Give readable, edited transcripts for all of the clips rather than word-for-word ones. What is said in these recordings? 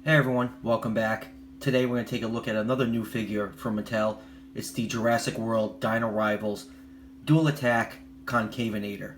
Hey everyone, welcome back. Today we're going to take a look at another new figure from Mattel. It's the Jurassic World Dino Rivals Dual Attack Concavenator.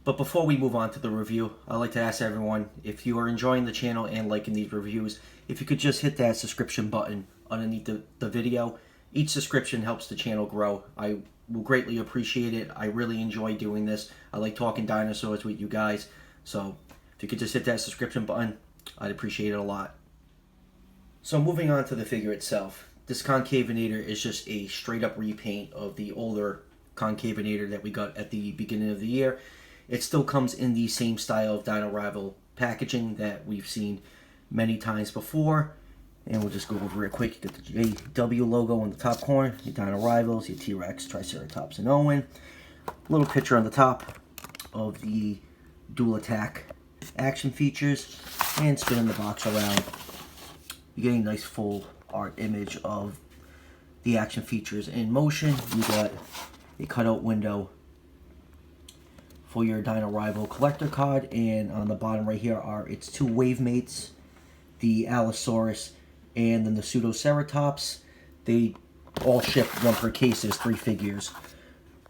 But before we move on to the review, I'd like to ask everyone, if you are enjoying the channel and liking these reviews, if you could just hit that subscription button underneath the video. Each subscription helps the channel grow. I will greatly appreciate it. I really enjoy doing this. I like talking dinosaurs with you guys. So if you could just hit that subscription button, I'd appreciate it a lot. So moving on to the figure itself. This Concavenator is just a straight up repaint of the older Concavenator that we got at the beginning of the year. It still comes in the same style of Dino Rival packaging that we've seen many times before. And we'll just go over it quick. You get the JW logo on the top corner, your Dino Rivals, your T-Rex, Triceratops, and Owen. A little picture on the top of the Dual Attack action features, and spinning the box around, you get a nice full art image of the action features in motion. You got a cutout window for your Dino Rival collector card, and on the bottom right here are its two wave mates, the Allosaurus and the Pseudoceratops. They all ship one per case. There's 3 figures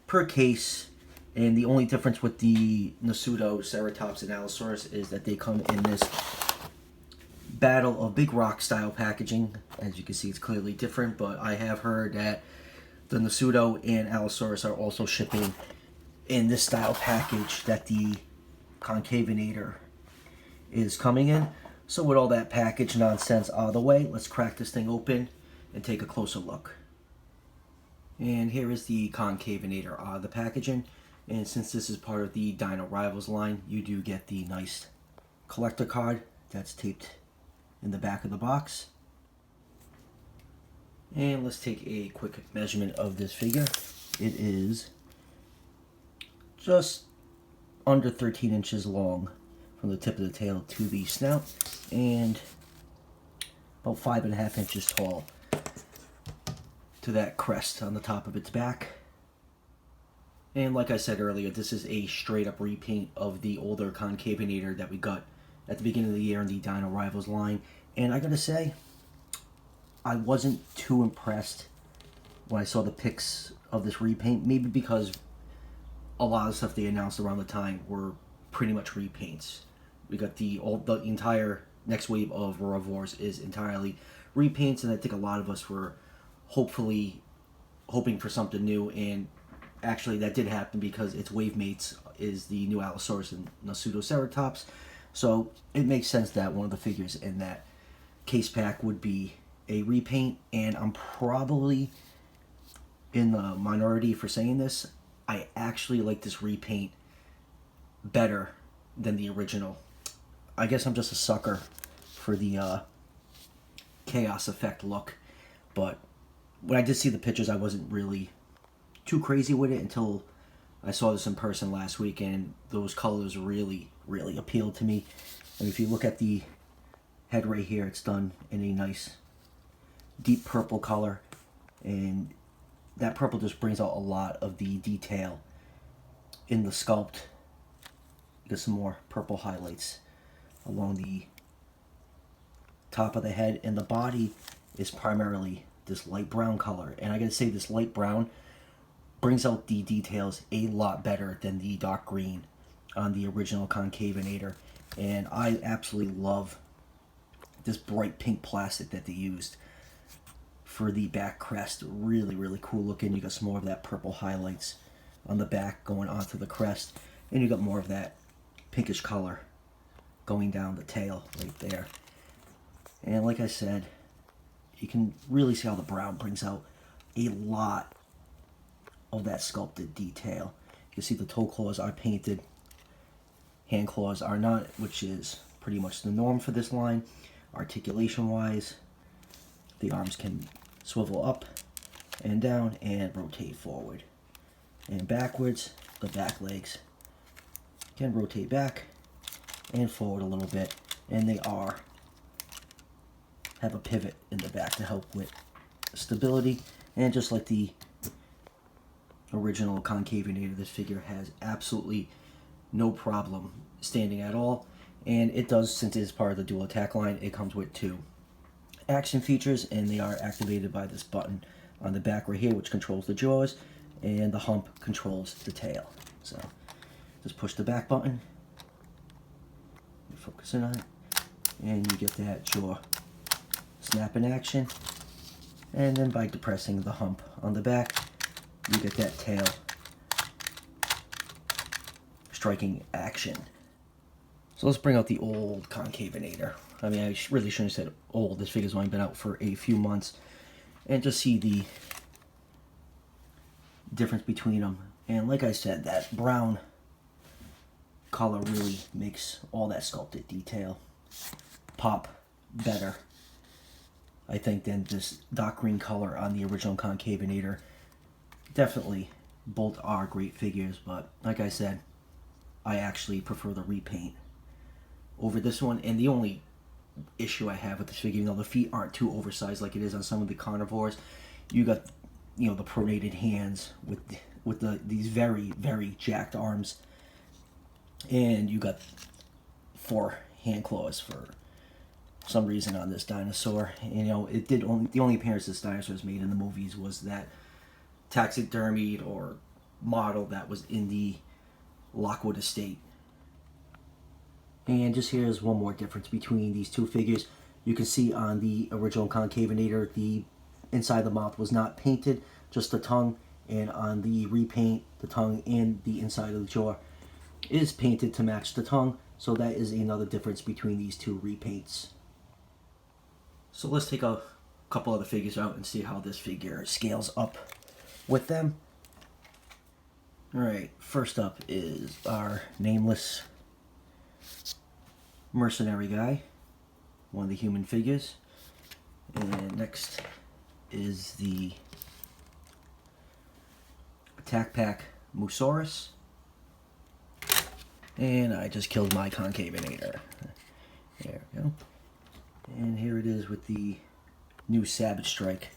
per case. And the only difference with the Pseudoceratops and Allosaurus is that they come in this Battle of Big Rock style packaging. As you can see, it's clearly different, but I have heard that the Pseudo and Allosaurus are also shipping in this style package that the Concavenator is coming in. So with all that package nonsense out of the way, let's crack this thing open and take a closer look. And here is the Concavenator out of the packaging. And since this is part of the Dino Rivals line, you do get the nice collector card that's taped in the back of the box. And let's take a quick measurement of this figure. It is just under 13 inches long from the tip of the tail to the snout, and about 5.5 inches tall to that crest on the top of its back. And like I said earlier, this is a straight up repaint of the older Concavenator that we got at the beginning of the year in the Dino Rivals line. And I gotta say, I wasn't too impressed when I saw the pics of this repaint. Maybe because a lot of stuff they announced around the time were pretty much repaints. We got the entire next wave of Revolvers is entirely repaints, and I think a lot of us were hoping for something new, and actually that did happen because its wave mates is the new Allosaurus and the Pseudoceratops. So it makes sense that one of the figures in that case pack would be a repaint, and I'm probably in the minority for saying this. I actually like this repaint better than the original. I guess I'm just a sucker for the chaos effect look, but when I did see the pictures, I wasn't really too crazy with it until I saw this in person last week, and those colors really appealed to me. And if you look at the head right here, it's done in a nice deep purple color, and that purple just brings out a lot of the detail in the sculpt. You get some more purple highlights along the top of the head, and the body is primarily this light brown color. And I gotta say, this light brown brings out the details a lot better than the dark green on the original Concavenator. And I absolutely love this bright pink plastic that they used for the back crest. Really cool looking. You got some more of that purple highlights on the back going onto the crest, and you got more of that pinkish color going down the tail right there. And like I said, you can really see how the brown brings out a lot of that sculpted detail. You can see the toe claws are painted, hand claws are not, which is pretty much the norm for this line. Articulation wise, the arms can swivel up and down and rotate forward and backwards. The back legs can rotate back and forward a little bit, and they have a pivot in the back to help with stability. And just like the original Concavenator, this figure has absolutely no problem standing at all. And it does, since it is part of the Duel attack line, it comes with 2 action features, and they are activated by this button on the back right here, which controls the jaws, and the hump controls the tail. So just push the back button, focus in on it, and you get that jaw snap in action. And then by depressing the hump on the back, you get that tail striking action. So let's bring out the old Concavenator. I mean, I really shouldn't have said old. This figure's only been out for a few months. And just see the difference between them. And like I said, that brown color really makes all that sculpted detail pop better, I think, than this dark green color on the original Concavenator. Definitely, both are great figures, but like I said, I actually prefer the repaint over this one. And the only issue I have with this figure, the feet aren't too oversized like it is on some of the carnivores. You got, the pronated hands with these very, very jacked arms, and you got 4 hand claws for some reason on this dinosaur. The only appearance this dinosaur has made in the movies was that taxidermied or model that was in the Lockwood estate. And just here's one more difference between these 2 figures. You can see on the original Concavenator, the inside of the mouth was not painted, just the tongue. And on the repaint, the tongue and the inside of the jaw is painted to match the tongue. So that is another difference between these 2 repaints. So let's take a couple other figures out and see how this figure scales up with them. Alright, first up is our nameless mercenary guy, one of the human figures. And next is the Attack Pack Musaurus. And I just killed my Concavenator. There we go. And here it is with the new Savage Strike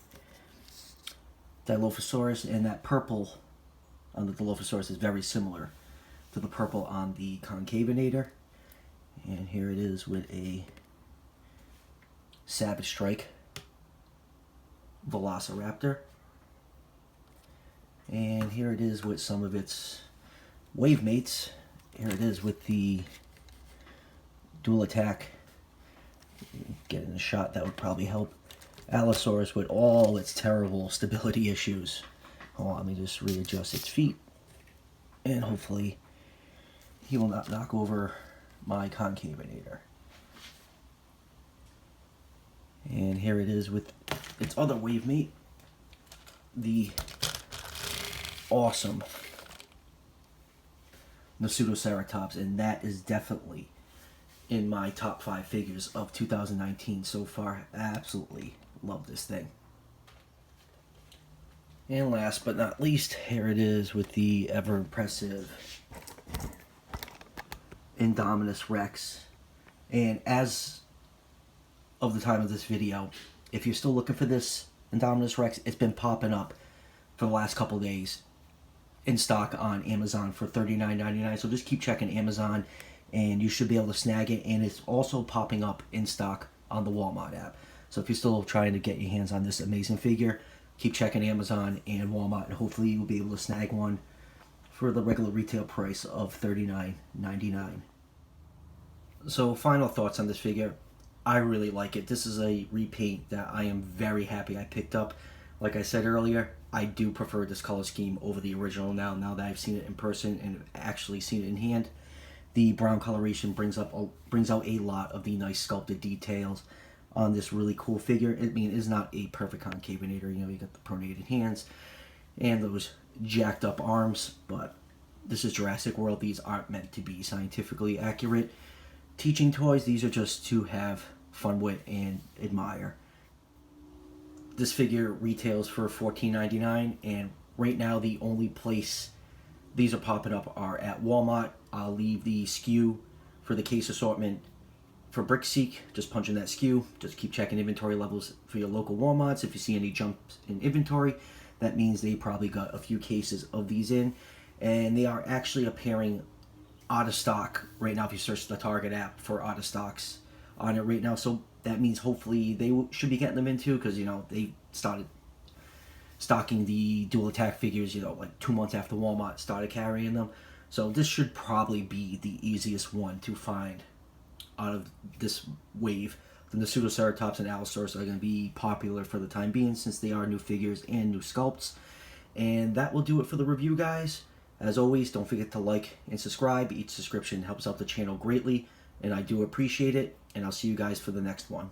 Dilophosaurus, and that purple on the Dilophosaurus is very similar to the purple on the Concavenator. And here it is with a Savage Strike Velociraptor. And here it is with some of its wave mates. Here it is with the Duel Attack. Getting a shot that would probably help. Allosaurus with all its terrible stability issues. Hold on, let me just readjust its feet. And hopefully he will not knock over my Concavenator. And here it is with its other wave mate, the awesome Pseudoceratops, and that is definitely in my top 5 figures of 2019 so far. Absolutely love this thing. And last but not least, here it is with the ever impressive Indominus Rex. And as of the time of this video, if you're still looking for this Indominus Rex, it's been popping up for the last couple days in stock on Amazon for $39.99. So just keep checking Amazon and you should be able to snag it. And it's also popping up in stock on the Walmart app. So if you're still trying to get your hands on this amazing figure, keep checking Amazon and Walmart, and hopefully you'll be able to snag one for the regular retail price of $39.99. So final thoughts on this figure. I really like it. This is a repaint that I am very happy I picked up. Like I said earlier, I do prefer this color scheme over the original now that I've seen it in person and actually seen it in hand. The brown coloration brings out a lot of the nice sculpted details on this really cool figure. I mean, it is not a perfect Concavenator. You got the pronated hands and those jacked up arms, but this is Jurassic World. These aren't meant to be scientifically accurate teaching toys. These are just to have fun with and admire. This figure retails for $14.99, and right now the only place these are popping up are at Walmart. I'll leave the SKU for the case assortment for BrickSeek. Just punch in that SKU. Just keep checking inventory levels for your local Walmarts. If you see any jumps in inventory, that means they probably got a few cases of these in. And they are actually appearing out of stock right now if you search the Target app for out of stocks on it right now. So that means hopefully they should be getting them in too, because they started stocking the Dual Attack figures like 2 months after Walmart started carrying them. So this should probably be the easiest one to find out of this wave. Then the Pseudoceratops and Allosaurus are going to be popular for the time being, since they are new figures and new sculpts. And that will do it for the review, guys. As always, don't forget to like and subscribe. Each subscription helps out the channel greatly, and I do appreciate it. And I'll see you guys for the next one.